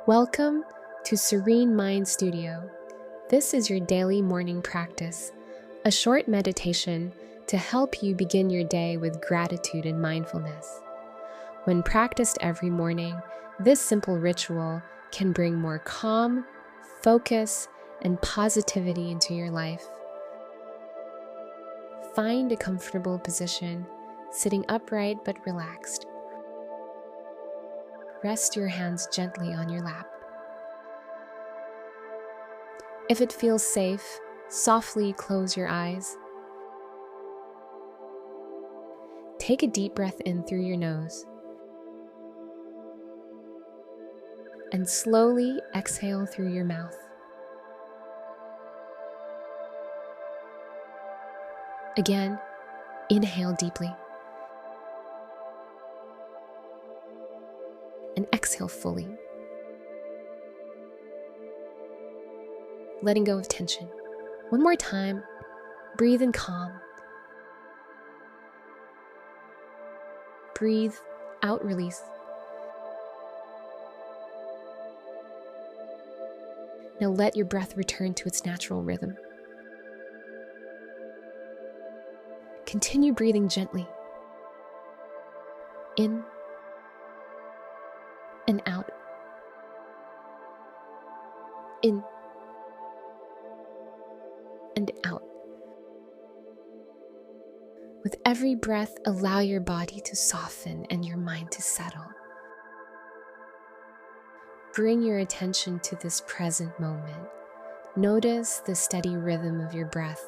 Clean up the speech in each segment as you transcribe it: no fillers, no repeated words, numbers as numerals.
Welcome to Serene Mind Studio. This is your daily morning practice, a short meditation to help you begin your day with gratitude and mindfulness. When practiced every morning, this simple ritual can bring more calm, focus, and positivity into your life. Find a comfortable position, sitting upright but relaxed. Rest your hands gently on your lap. If it feels safe, softly close your eyes. Take a deep breath in through your nose and slowly exhale through your mouth. Again, inhale deeply and exhale fully, letting go of tension. One more time, breathe in calm. Breathe out, release. Now let your breath return to its natural rhythm. Continue breathing gently. In and out. In and out. With every breath, allow your body to soften and your mind to settle. Bring your attention to this present moment. Notice the steady rhythm of your breath.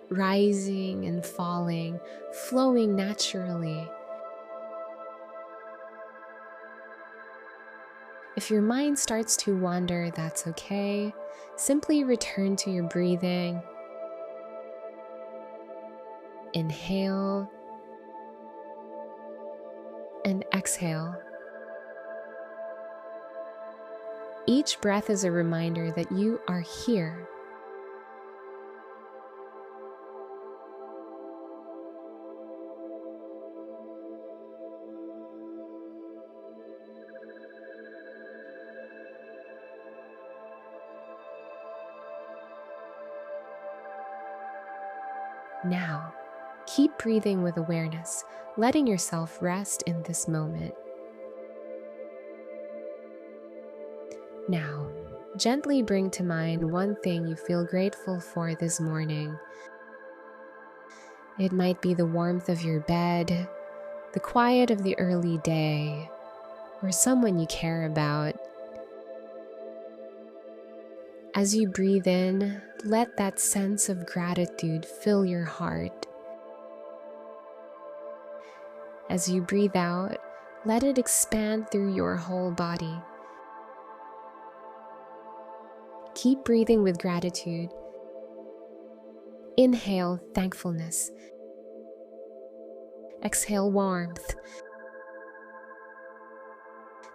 Rising and falling, flowing naturally. If your mind starts to wander, that's okay. Simply return to your breathing. Inhale and exhale. Each breath is a reminder that you are here. Now, keep breathing with awareness, letting yourself rest in this moment. Now, gently bring to mind one thing you feel grateful for this morning. It might be the warmth of your bed, the quiet of the early day, or someone you care about. As you breathe in, let that sense of gratitude fill your heart. As you breathe out, let it expand through your whole body. Keep breathing with gratitude. Inhale thankfulness. Exhale warmth.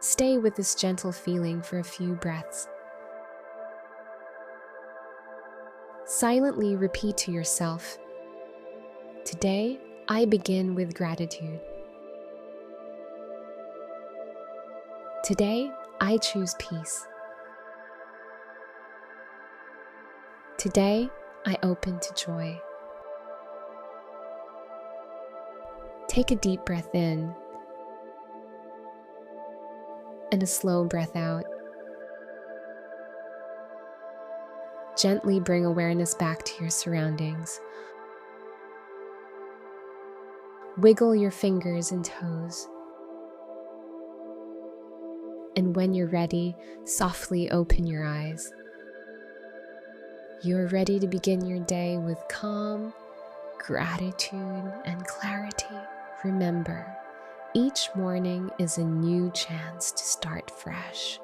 Stay with this gentle feeling for a few breaths. Silently repeat to yourself, "Today, I begin with gratitude. Today, I choose peace. Today, I open to joy." Take a deep breath in and a slow breath out. Gently bring awareness back to your surroundings. Wiggle your fingers and toes. And when you're ready, softly open your eyes. You're ready to begin your day with calm, gratitude, and clarity. Remember, each morning is a new chance to start fresh.